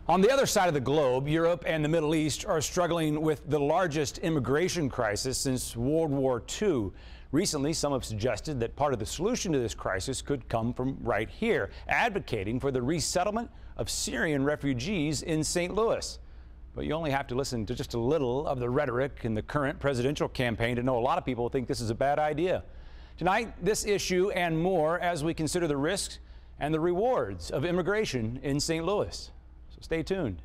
On the other side of the globe, Europe and the Middle East are struggling with the largest immigration crisis since World War II. Recently, some have suggested that part of the solution to this crisis could come from right here, advocating for the resettlement of Syrian refugees in St. Louis. But you only have to listen to just a little of the rhetoric in the current presidential campaign to know a lot of people think this is a bad idea. Tonight, this issue and more as we consider the risks and the rewards of immigration in St. Louis. So stay tuned.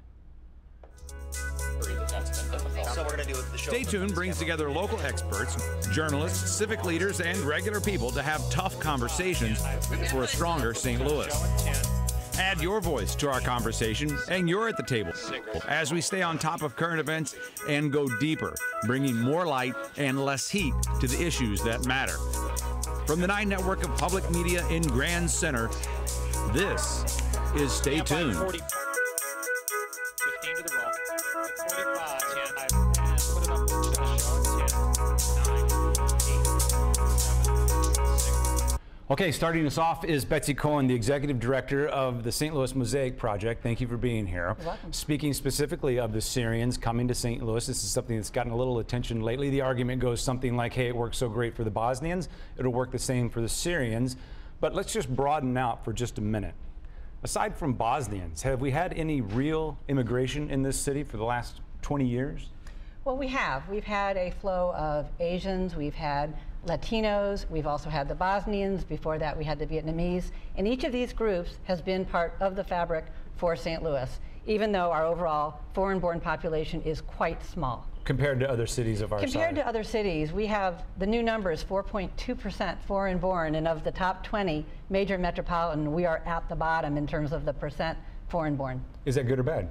Stay Tuned brings together local experts, journalists, civic leaders, and regular people to have tough conversations for a stronger St. Louis. Add your voice to our conversation, and you're at the table as we stay on top of current events and go deeper, bringing more light and less heat to the issues that matter. From the 9 network of public media in Grand Center, this is Stay Tuned. 15 to the roll. 45, 10, 5, and put it up to the show. 10, 9, 8, 7, 6. Okay, starting us off is Betsy Cohen, the executive director of the St. Louis Mosaic Project. Thank you for being here. You're welcome. Speaking specifically of the Syrians coming to St. Louis, this is something that's gotten a little attention lately. The argument goes something like, hey, it works so great for the Bosnians, it'll work the same for the Syrians. But let's just broaden out for just a minute. Aside from Bosnians, have we had any real immigration in this city for the last 20 years? Well, we have. We've had a flow of Asians, we've had Latinos, we've also had the Bosnians, before that we had the Vietnamese, and each of these groups has been part of the fabric for St. Louis, even though our overall foreign-born population is quite small. Compared to other cities of our size? Compared to other cities, we have the new numbers, 4.2% foreign-born, and of the top 20 major metropolitan, we are at the bottom in terms of the percent foreign-born. Is that good or bad?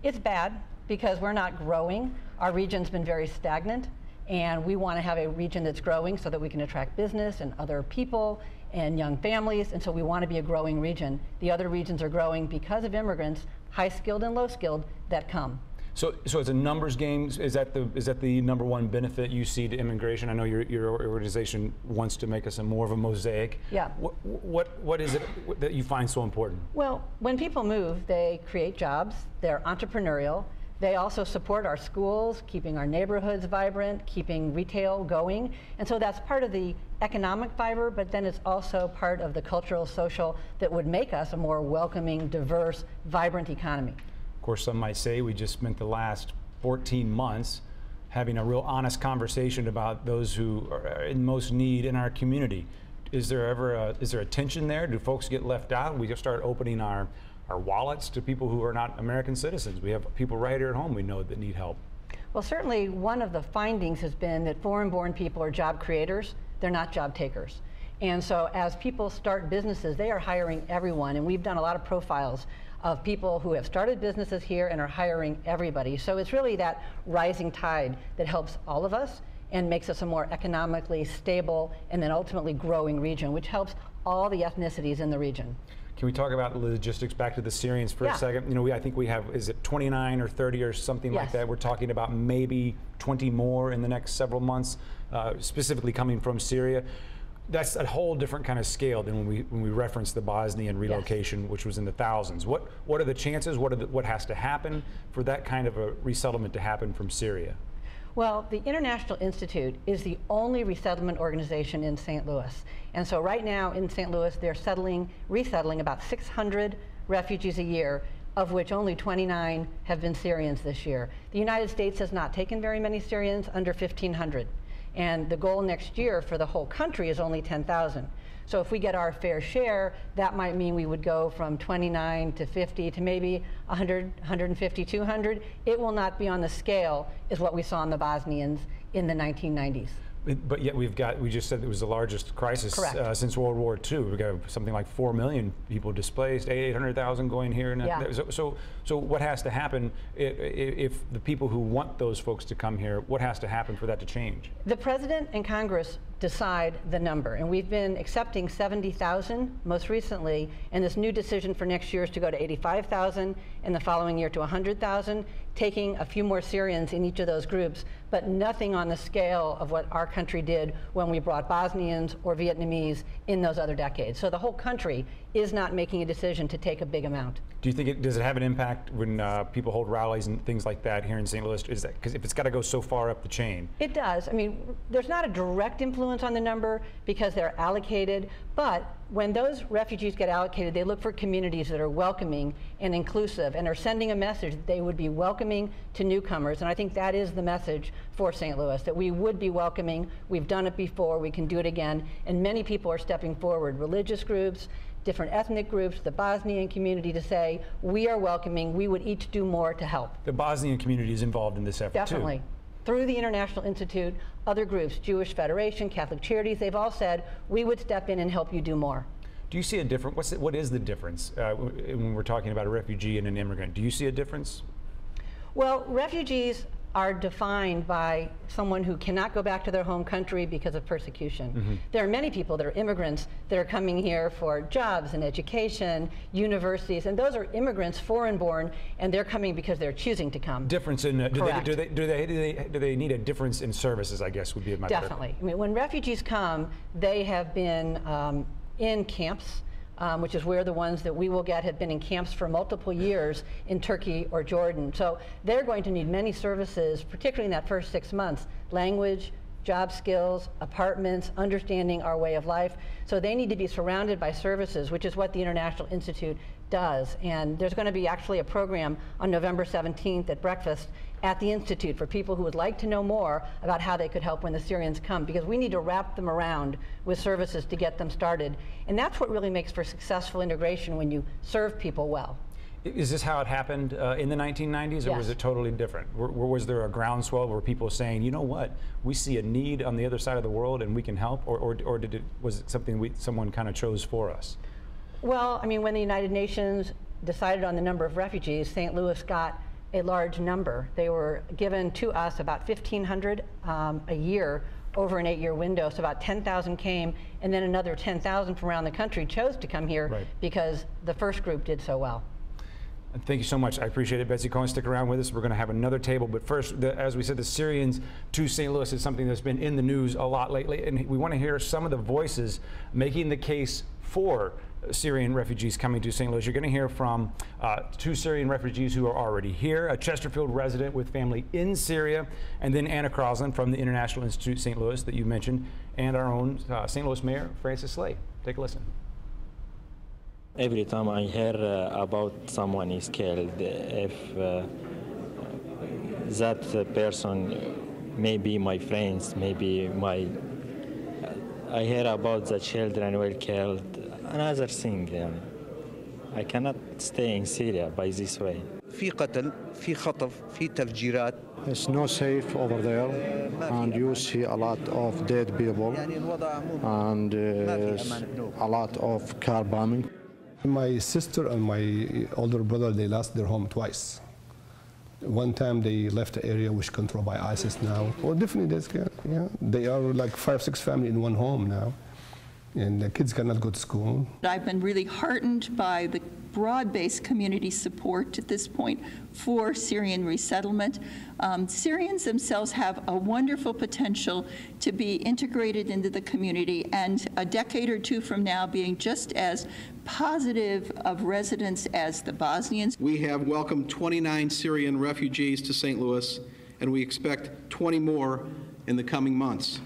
It's bad because we're not growing. Our region's been very stagnant, and we want to have a region that's growing so that we can attract business and other people and young families, and so we want to be a growing region. The other regions are growing because of immigrants, high-skilled and low-skilled, that come. So it's a numbers game. Is that the number one benefit you see to immigration? I know your organization wants to make us more of a mosaic. Yeah. What is it that you find so important? Well, when people move, they create jobs. They're entrepreneurial. They also support our schools, keeping our neighborhoods vibrant, keeping retail going. And so that's part of the economic fiber, but then it's also part of the cultural, social that would make us a more welcoming, diverse, vibrant economy. Of course, some might say we just spent the last 14 months having a real honest conversation about those who are in most need in our community. Is there a tension there? Do folks get left out? We just start opening our wallets to people who are not American citizens. We have people right here at home we know that need help. Well, certainly one of the findings has been that foreign-born people are job creators. They're not job takers. And so as people start businesses, they are hiring everyone. And we've done a lot of profiles of people who have started businesses here and are hiring everybody. So it's really that rising tide that helps all of us and makes us a more economically stable and then ultimately growing region, which helps all the ethnicities in the region. Can we talk about the logistics back to the Syrians for a second? You know, I think we have, is it 29 or 30 or something like that? We're talking about maybe 20 more in the next several months, specifically coming from Syria. That's a whole different kind of scale than when we reference the Bosnian relocation, which was in the thousands. What are the chances? What has to happen for that kind of a resettlement to happen from Syria? Well, the International Institute is the only resettlement organization in St. Louis. And so right now in St. Louis, they're resettling about 600 refugees a year, of which only 29 have been Syrians this year. The United States has not taken very many Syrians, under 1,500. And the goal next year for the whole country is only 10,000. So if we get our fair share, that might mean we would go from 29 to 50 to maybe 100, 150, 200. It will not be on the scale as what we saw in the Bosnians in the 1990s. But yet we just said it was the largest crisis since World War II. We've got something like 4 million people displaced, 800,000 going here. And so what has to happen if the people who want those folks to come here, what has to happen for that to change? The President and Congress decide the number, and we've been accepting 70,000 most recently, and this new decision for next year is to go to 85,000, and the following year to 100,000, taking a few more Syrians in each of those groups. but nothing on the scale of what our country did when we brought Bosnians or Vietnamese in those other decades. So the whole country is not making a decision to take a big amount. Do you think does it have an impact when people hold rallies and things like that here in St. Louis? Is that because if it's got to go so far up the chain? It does. I mean, there's not a direct influence on the number because they're allocated, but when those refugees get allocated, they look for communities that are welcoming and inclusive and are sending a message that they would be welcoming to newcomers. And I think that is the message for St. Louis, that we would be welcoming. We've done it before, we can do it again. And many people are stepping forward, religious groups, different ethnic groups, the Bosnian community, to say we are welcoming, we would each do more to help. The Bosnian community is involved in this effort Definitely. too. Through the International Institute, other groups, Jewish Federation, Catholic Charities, they've all said we would step in and help you do more. Do you see a difference? What is the difference when we're talking about a refugee and an immigrant? Do you see a difference? Well, refugees are defined by someone who cannot go back to their home country because of persecution. Mm-hmm. There are many people that are immigrants that are coming here for jobs and education, universities, and those are immigrants, foreign-born, and they're coming because they're choosing to come. Difference in do they need a difference in services? I guess would be my definitely. I mean, when refugees come, they have been in camps. Which is where the ones that we will get have been in camps for multiple years in Turkey or Jordan. So they're going to need many services, particularly in that first 6 months, language, job skills, apartments, understanding our way of life. So they need to be surrounded by services, which is what the International Institute does. And there's going to be actually a program on November 17th at breakfast at the Institute for people who would like to know more about how they could help when the Syrians come, because we need to wrap them around with services to get them started. And that's what really makes for successful integration, when you serve people well. Is this how it happened in the 1990s, or yes. was it totally different? Was there a groundswell where people saying, you know what, we see a need on the other side of the world and we can help, or was it something someone kind of chose for us? Well, I mean, when the United Nations decided on the number of refugees, St. Louis got a large number. They were given to us about 1,500 a year over an 8-year window. So about 10,000 came, and then another 10,000 from around the country chose to come here right. because the first group did so well. Thank you so much. I appreciate it. Betsy Cohen, stick around with us. We're going to have another table. But first, as we said, the Syrians to St. Louis is something that's been in the news a lot lately. And we want to hear some of the voices making the case for Syrian refugees coming to St. Louis. You're going to hear from 2 Syrian refugees who are already here, a Chesterfield resident with family in Syria, and then Anna Crosland from the International Institute St. Louis that you mentioned, and our own St. Louis Mayor, Francis Slay. Take a listen. Every time I hear about someone is killed, if that person may be my friends, maybe I hear about the children were killed. Another thing, يعني. I cannot stay in Syria by this way. في قتل، في خطف، في تفجيرات. It's not safe over there, and you see a lot of dead people and a lot of car bombing. My sister and my older brother, they lost their home twice. One time they left the area which controlled by ISIS now. Well, definitely, yeah. They are like 5, 6 families in one home now. And the kids cannot go to school. I've been really heartened by the broad-based community support at this point for Syrian resettlement. Syrians themselves have a wonderful potential to be integrated into the community, and a decade or 2 from now being just as positive of residents as the Bosnians. We have welcomed 29 Syrian refugees to St. Louis, and we expect 20 more in the coming months.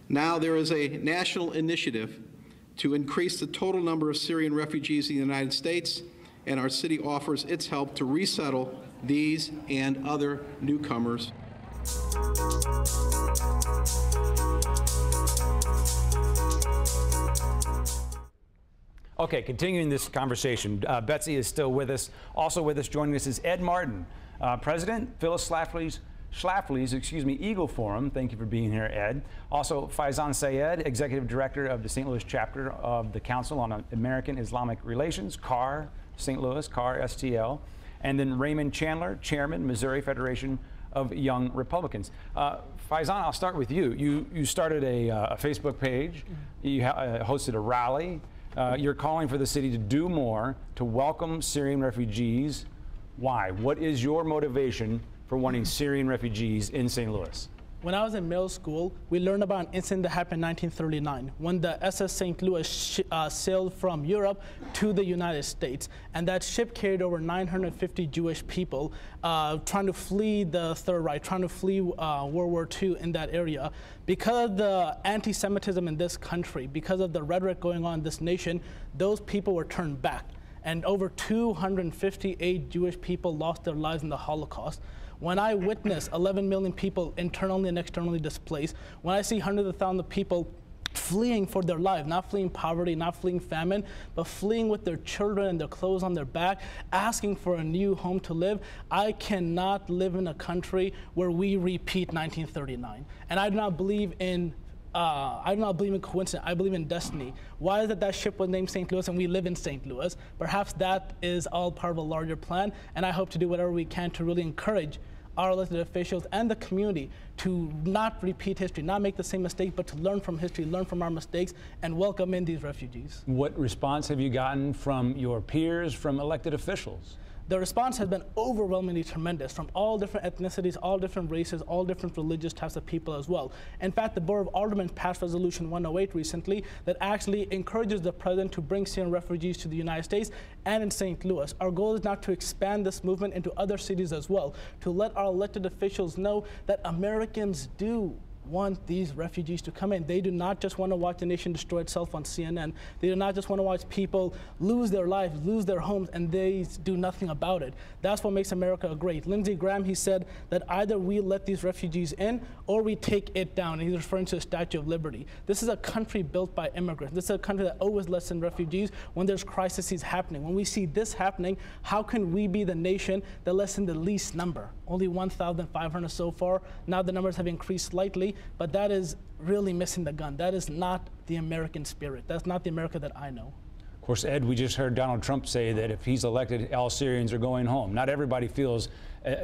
Now there is a national initiative to increase the total number of Syrian refugees in the United States, and our city offers its help to resettle these and other newcomers. Okay, continuing this conversation, Betsy is still with us. Also with us, joining us is Ed Martin, President, Phyllis Schlafly's Eagle Forum. Thank you for being here, Ed. Also, Faizan Sayed, Executive Director of the St. Louis chapter of the Council on American Islamic Relations, CAR, St. Louis, CAR, STL. And then Raymond Chandler, Chairman, Missouri Federation of Young Republicans. Faizan, I'll start with you. You started a Facebook page. You hosted a rally. You're calling for the city to do more to welcome Syrian refugees. Why? What is your motivation for wanting Syrian refugees in St. Louis. When I was in middle school, we learned about an incident that happened in 1939 when the SS St. Louis sailed from Europe to the United States. And that ship carried over 950 Jewish people trying to flee the Third Reich, trying to flee World War II in that area. Because of the anti-Semitism in this country, because of the rhetoric going on in this nation, those people were turned back. And over 258 Jewish people lost their lives in the Holocaust. When I witness 11 million people internally and externally displaced, when I see hundreds of thousands of people fleeing for their life, not fleeing poverty, not fleeing famine, but fleeing with their children and their clothes on their back, asking for a new home to live, I cannot live in a country where we repeat 1939. And I do not believe in coincidence. I believe in destiny. Why is it that ship was named St. Louis and we live in St. Louis? Perhaps that is all part of a larger plan, and I hope to do whatever we can to really encourage our elected officials and the community to not repeat history, not make the same mistake, but to learn from history, learn from our mistakes, and welcome in these refugees. What response have you gotten from your peers, from elected officials? The response has been overwhelmingly tremendous from all different ethnicities, all different races, all different religious types of people as well. In fact, the Board of Aldermen passed Resolution 108 recently that actually encourages the president to bring Syrian refugees to the United States and in St. Louis. Our goal is not to expand this movement into other cities as well, to let our elected officials know that Americans do want these refugees to come in. They do not just want to watch the nation destroy itself on CNN. They do not just want to watch people lose their lives, lose their homes, and they do nothing about it. That's what makes America great. Lindsey Graham, he said that either we let these refugees in or we take it down. And he's referring to the Statue of Liberty. This is a country built by immigrants. This is a country that always lets in refugees when there's crises happening. When we see this happening, how can we be the nation that lets in the least number? Only 1,500 so far. Now the numbers have increased slightly, but that is really missing the gun. That is not the American spirit. That's not the America that I know. Of course, Ed, we just heard Donald Trump say that if he's elected, all Syrians are going home. Not everybody feels,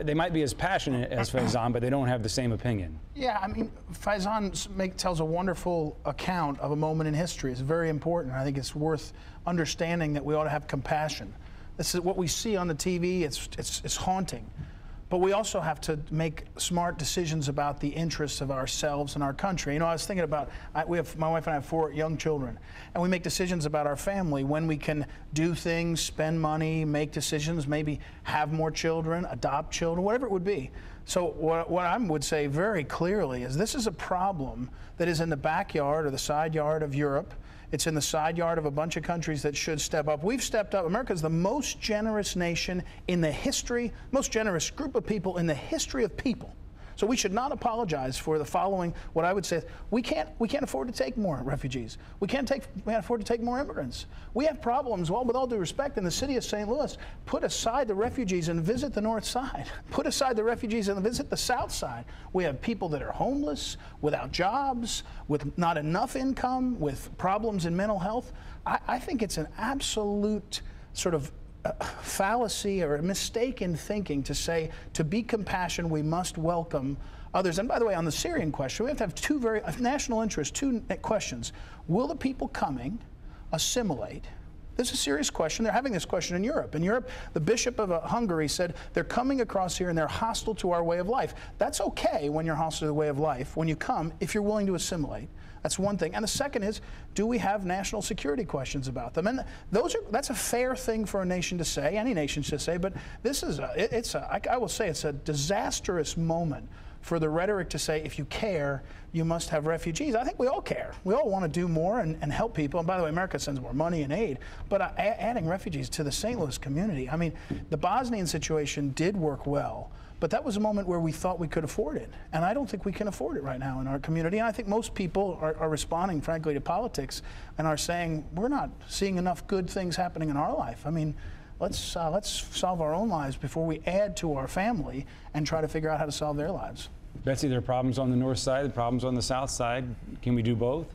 they might be as passionate as Faizan, but they don't have the same opinion. Yeah, I mean, Faizan tells a wonderful account of a moment in history. It's very important. I think it's worth understanding that we ought to have compassion. This is what we see on the TV. It's haunting. But we also have to make smart decisions about the interests of ourselves and our country. You know, I was thinking about, my wife and I have 4 young children, and we make decisions about our family, when we can do things, spend money, make decisions, maybe have more children, adopt children, whatever it would be. So what I would say very clearly is this is a problem that is in the backyard or the side yard of Europe. It's in the side yard of a bunch of countries that should step up. We've stepped up. America is the most generous nation in the history, most generous group of people in the history of people. So we should not apologize for the following, what I would say, we can't afford to take more refugees. We can't afford to take more immigrants. We have problems, well, with all due respect, in the city of St. Louis. Put aside the refugees and visit the north side. Put aside the refugees and visit the south side. We have people that are homeless, without jobs, with not enough income, with problems in mental health. I think it's an absolute sort of fallacy or a mistake in thinking to say, to be compassionate, we must welcome others. And by the way, on the Syrian question, we have to have 2 very national interest, 2 questions. Will the people coming assimilate? This is a serious question. They're having this question in Europe. In Europe, the Bishop of Hungary said they're coming across here and they're hostile to our way of life. That's okay when you're hostile to the way of life, when you come, if you're willing to assimilate. That's one thing. And the second is, do we have national security questions about them? And that's a fair thing for a nation to say, any nation should say, but this is I will say it's a disastrous moment for the rhetoric to say, if you care, you must have refugees. I think we all care. We all want to do more and help people. And by the way, America sends more money and aid, but adding refugees to the St. Louis community, I mean, the Bosnian situation did work well, but that was a moment where we thought we could afford it. And I don't think we can afford it right now in our community. And I think most people are responding, frankly, to politics and are saying, we're not seeing enough good things happening in our life. I mean, let's solve our own lives before we add to our family and try to figure out how to solve their lives. Betsy, there are problems on the north side, problems on the south side. Can we do both?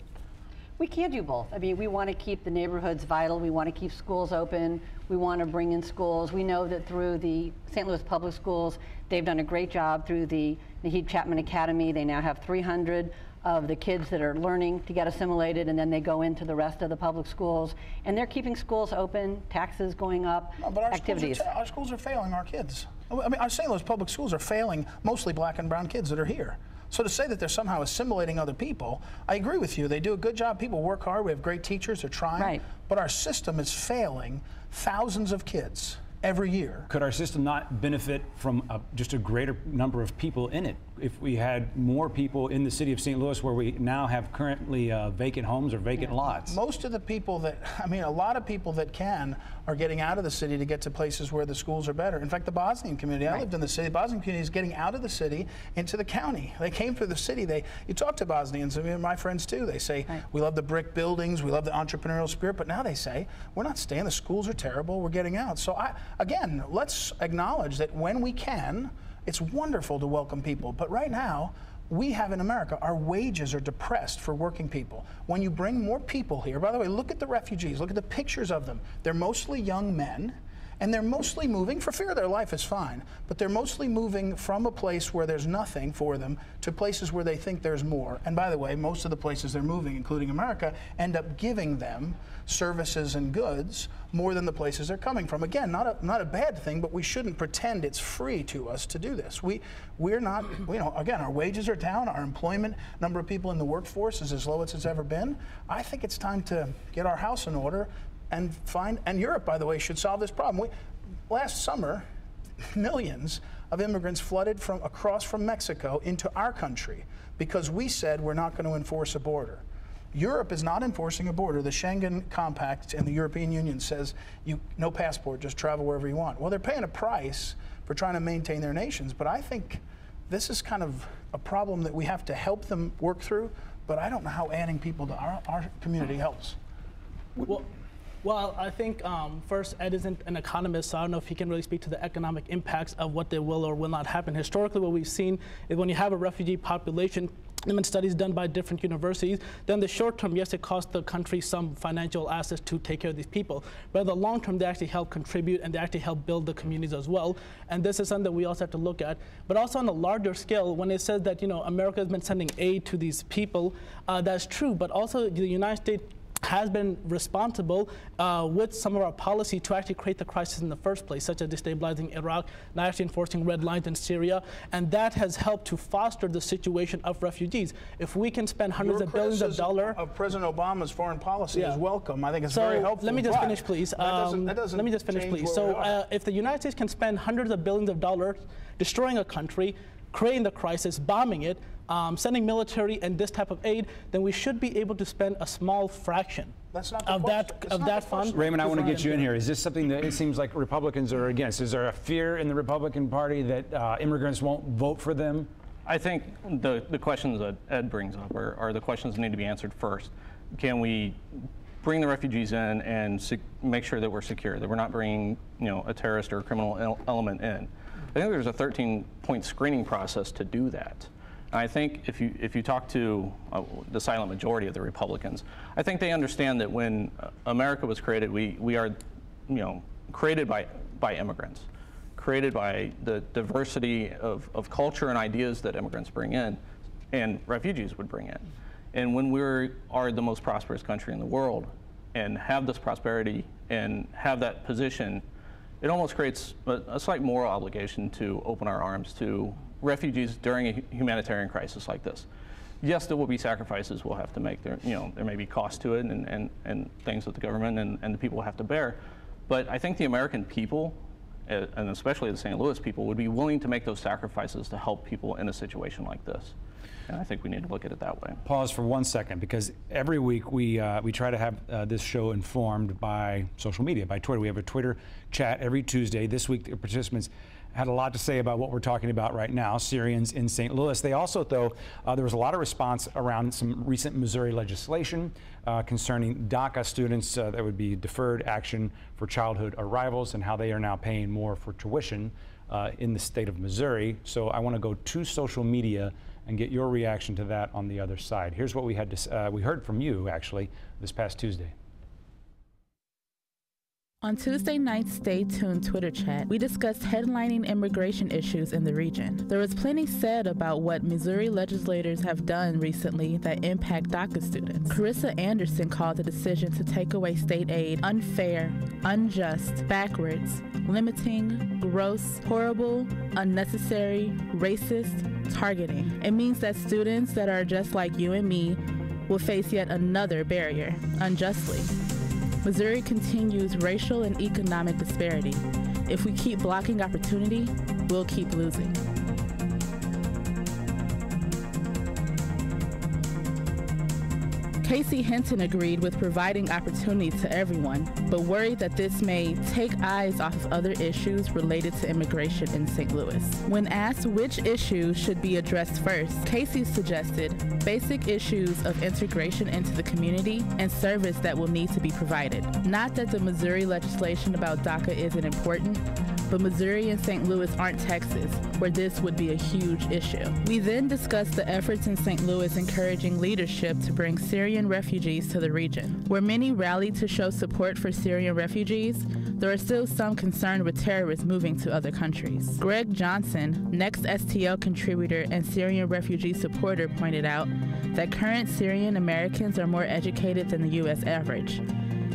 We can do both. I mean, we want to keep the neighborhoods vital. We want to keep schools open. We want to bring in schools. We know that through the St. Louis Public Schools, they've done a great job through the Naheed Chapman Academy. They now have 300 of the kids that are learning to get assimilated, and then they go into the rest of the public schools. And they're keeping schools open, taxes going up, no, but activities. Our schools are failing our kids. I mean, our St. Louis public schools are failing mostly black and brown kids that are here. So to say that they're somehow assimilating other people, I agree with you. They do a good job. People work hard. We have great teachers. They're trying. Right. But our system is failing thousands of kids every year. Could our system not benefit from just a greater number of people in it? If we had more people in the city of St. Louis where we now have currently vacant homes or vacant lots? Most of the people that, I mean, a lot of people that can are getting out of the city to get to places where the schools are better. In fact, the Bosnian community, I lived in the city, the Bosnian community is getting out of the city into the county. They came through the city. You talk to Bosnians, I mean, my friends too, they say, we love the brick buildings, we love the entrepreneurial spirit, but now they say, we're not staying, the schools are terrible, we're getting out. So again, let's acknowledge that when we can, it's wonderful to welcome people, but right now, we have in America, our wages are depressed for working people. When you bring more people here, by the way, look at the refugees, look at the pictures of them. They're mostly young men, and they're mostly moving, for fear of their life is fine, but they're mostly moving from a place where there's nothing for them to places where they think there's more. And by the way, most of the places they're moving, including America, end up giving them services and goods more than the places they're coming from. Again, not a bad thing, but we shouldn't pretend it's free to us to do this. We're not, you know, again, our wages are down, our employment number of people in the workforce is as low as it's ever been. I think it's time to get our house in order and Europe, by the way, should solve this problem. Last summer, millions of immigrants flooded across from Mexico into our country because we said we're not going to enforce a border. Europe is not enforcing a border. The Schengen Compact and the European Union says no passport, just travel wherever you want. Well, they're paying a price for trying to maintain their nations, but I think this is kind of a problem that we have to help them work through, but I don't know how adding people to our community helps. Well, I think first, Ed isn't an economist, so I don't know if he can really speak to the economic impacts of what they will or will not happen. Historically, what we've seen is when you have a refugee population, in studies done by different universities, then the short term, yes, it costs the country some financial assets to take care of these people. But in the long term, they actually help contribute and they actually help build the communities as well. And this is something that we also have to look at. But also on a larger scale, when it says that, you know, America has been sending aid to these people, that's true. But also the United States has been responsible with some of our policy to actually create the crisis in the first place, such as destabilizing Iraq, not actually enforcing red lines in Syria, and that has helped to foster the situation of refugees. If we can spend hundreds of billions of dollars of President Obama's foreign policy is welcome. I think it's very helpful. Let me just finish, please. Let me just finish, please. So if the United States can spend hundreds of billions of dollars destroying a country, creating the crisis, bombing it, sending military and this type of aid, then we should be able to spend a small fraction of that fund. Raymond, I want to get you in here. Is this something that it seems like Republicans are against? Is there a fear in the Republican Party that immigrants won't vote for them? I think the questions that Ed brings up are the questions that need to be answered first. Can we bring the refugees in and make sure that we're secure, that we're not bringing, you know, a terrorist or a criminal element in? I think there's a 13-point screening process to do that. And I think if you talk to the silent majority of the Republicans, I think they understand that when America was created, we are, you know, created by immigrants, created by the diversity of culture and ideas that immigrants bring in, and refugees would bring in. And when we are the most prosperous country in the world, and have this prosperity and have that position, it almost creates a slight moral obligation to open our arms to refugees during a humanitarian crisis like this. Yes, there will be sacrifices we'll have to make. There may be cost to it and things that the government and the people have to bear. But I think the American people, and especially the St. Louis people, would be willing to make those sacrifices to help people in a situation like this. And I think we need to look at it that way. Pause for 1 second, because every week we try to have this show informed by social media, by Twitter. We have a Twitter chat every Tuesday. This week, the participants had a lot to say about what we're talking about right now, Syrians in St. Louis. They also, though, there was a lot of response around some recent Missouri legislation concerning DACA students. That would be deferred action for childhood arrivals, and how they are now paying more for tuition in the state of Missouri. So I want to go to social media and get your reaction to that on the other side. Here's what we had to, we heard from you, actually, this past Tuesday. On Tuesday night's Stay Tuned Twitter chat, we discussed headlining immigration issues in the region. There was plenty said about what Missouri legislators have done recently that impact DACA students. Carissa Anderson called the decision to take away state aid unfair, unjust, backwards, limiting, gross, horrible, unnecessary, racist, targeting. It means that students that are just like you and me will face yet another barrier, unjustly. Missouri continues racial and economic disparity. If we keep blocking opportunity, we'll keep losing. Casey Hinton agreed with providing opportunity to everyone, but worried that this may take eyes off of other issues related to immigration in St. Louis. When asked which issues should be addressed first, Casey suggested basic issues of integration into the community and service that will need to be provided. Not that the Missouri legislation about DACA isn't important, but Missouri and St. Louis aren't Texas, where this would be a huge issue. We then discussed the efforts in St. Louis encouraging leadership to bring Syrian refugees to the region. Where many rallied to show support for Syrian refugees, there are still some concerned with terrorists moving to other countries. Greg Johnson, Next STL contributor and Syrian refugee supporter, pointed out that current Syrian Americans are more educated than the U.S. average.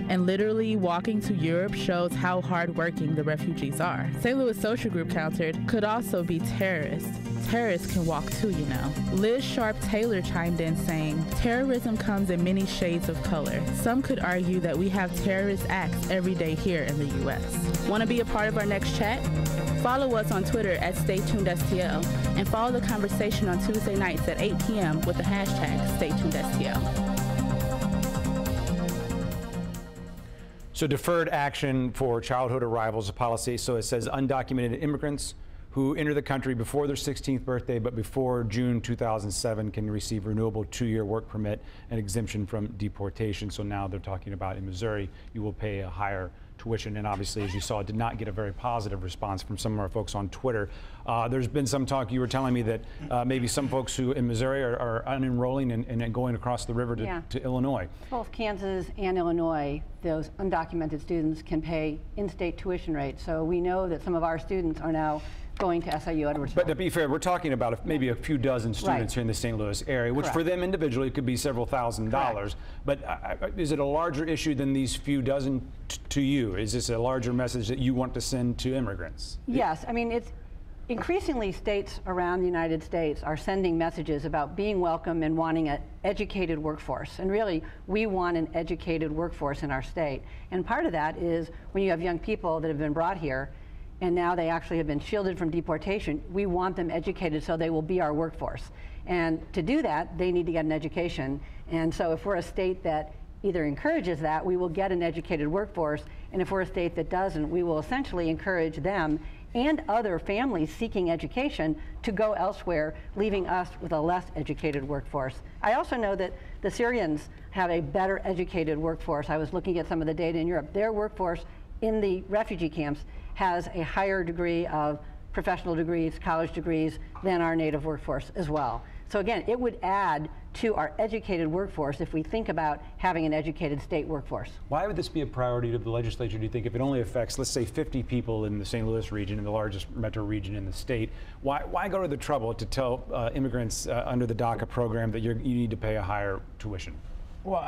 And literally walking to Europe shows how hardworking the refugees are. St. Louis Social Group countered, could also be terrorists. Terrorists can walk too, you know. Liz Sharp-Taylor chimed in saying, terrorism comes in many shades of color. Some could argue that we have terrorist acts every day here in the U.S. Want to be a part of our next chat? Follow us on Twitter at StayTunedSTL and follow the conversation on Tuesday nights at 8 p.m. with the hashtag StayTunedSTL. So deferred action for childhood arrivals, a policy. So it says undocumented immigrants who enter the country before their 16th birthday but before June 2007 can receive renewable 2-year work permit and exemption from deportation. So now they're talking about in Missouri, you will pay a higher tuition. And obviously, as you saw, it did not get a very positive response from some of our folks on Twitter. There's been some talk, you were telling me that maybe some folks who in Missouri are unenrolling and going across the river to Illinois. Both Kansas and Illinois, those undocumented students can pay in-state tuition rates. So we know that some of our students are now going to SIU Edwardsville. But to be fair, we're talking about maybe a few dozen students here in the St. Louis area, which for them individually could be several $1,000s. But is it a larger issue than these few dozen to you? Is this a larger message that you want to send to immigrants? Yes, I mean, it's increasingly states around the United States are sending messages about being welcome and wanting an educated workforce. And really, we want an educated workforce in our state. And part of that is when you have young people that have been brought here and now they actually have been shielded from deportation, we want them educated so they will be our workforce. And to do that, they need to get an education. And so if we're a state that either encourages that, we will get an educated workforce. And if we're a state that doesn't, we will essentially encourage them and other families seeking education to go elsewhere, leaving us with a less educated workforce. I also know that the Syrians have a better educated workforce. I was looking at some of the data in Europe. Their workforce in the refugee camps has a higher degree of professional degrees, college degrees, than our native workforce as well. So again, it would add to our educated workforce if we think about having an educated state workforce. Why would this be a priority to the legislature, do you think, if it only affects, let's say, 50 people in the St. Louis region, in the largest metro region in the state? Why go to the trouble to tell immigrants under the DACA program that you need to pay a higher tuition? Well,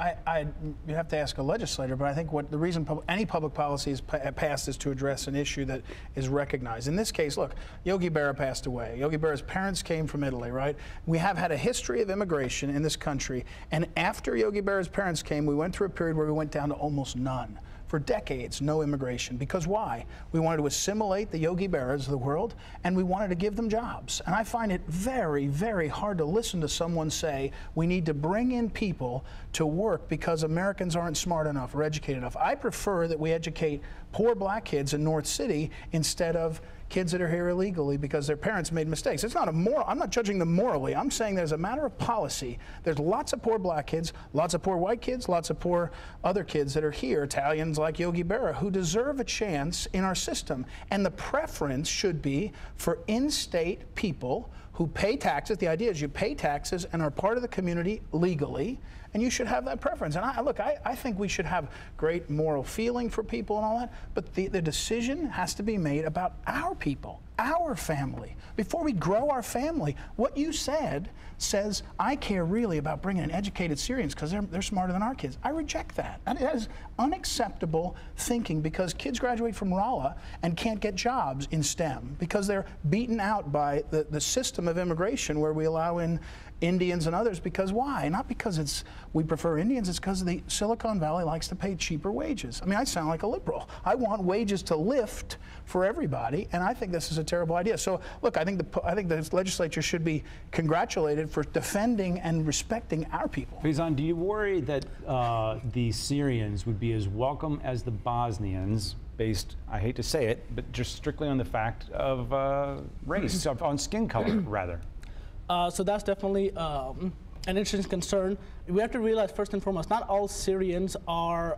you have to ask a legislator, but I think the reason any public policy is passed is to address an issue that is recognized. In this case, look, Yogi Berra passed away. Yogi Berra's parents came from Italy, right? We have had a history of immigration in this country, and after Yogi Berra's parents came, we went through a period where we went down to almost none. For decades, no immigration. Because why? We wanted to assimilate the Yogi Berras of the world, and we wanted to give them jobs. And I find it very, very hard to listen to someone say, we need to bring in people to work because Americans aren't smart enough or educated enough. I prefer that we educate poor black kids in North City instead of kids that are here illegally because their parents made mistakes. It's not a moral, I'm not judging them morally. I'm saying there's a matter of policy. There's lots of poor black kids, lots of poor white kids, lots of poor other kids that are here, Italians like Yogi Berra, who deserve a chance in our system. And the preference should be for in-state people who pay taxes. The idea is you pay taxes and are part of the community legally, and you should have that preference. And I think we should have great moral feeling for people and all that, but the decision has to be made about our people, our family. Before we grow our family, what you said says, I care really about bringing in educated Syrians because they're smarter than our kids. I reject that. That is unacceptable thinking, because kids graduate from Rolla and can't get jobs in STEM because they're beaten out by the system of immigration where we allow in Indians and others. Because why? Not because we prefer Indians, it's because the Silicon Valley likes to pay cheaper wages. I mean, I sound like a liberal. I want wages to lift for everybody, and I think this is a terrible idea. So look, I think the legislature should be congratulated for defending and respecting our people. Faizan, do you worry that the Syrians would be as welcome as the Bosnians, based, I hate to say it, but just strictly on the fact of race, on skin color, rather? So that's definitely an interesting concern. We have to realize, first and foremost, not all Syrians are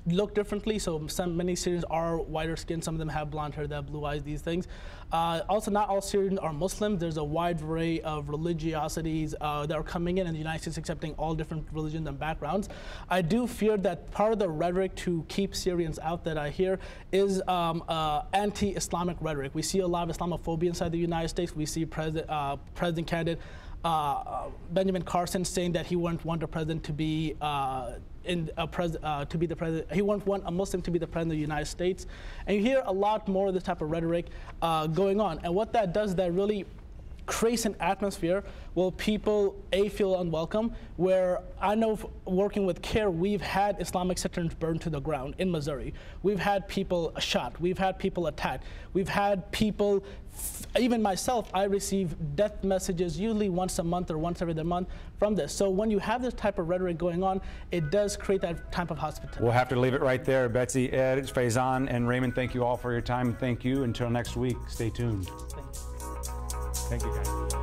look differently. So many Syrians are whiter skinned. Some of them have blonde hair, they have blue eyes, these things. Also, not all Syrians are Muslim. There's a wide array of religiosities that are coming in the United States, accepting all different religions and backgrounds. I do fear that part of the rhetoric to keep Syrians out that I hear is anti-Islamic rhetoric. We see a lot of Islamophobia inside the United States. We see President candidate Benjamin Carson saying that he wouldn't want the president to be the president. He wouldn't want a Muslim to be the president of the United States. And you hear a lot more of this type of rhetoric going on. And what that does, that really creates an atmosphere where people feel unwelcome, where I know working with CARE, we've had Islamic centers burned to the ground in Missouri. We've had people shot. We've had people attacked. We've had people, even myself, I receive death messages usually once a month or once every other month from this. So when you have this type of rhetoric going on, it does create that type of hospitality. We'll have to leave it right there. Betsy, Ed, Faizan, and Raymond, thank you all for your time. Thank you. Until next week, stay tuned. Thanks. Thank you, guys.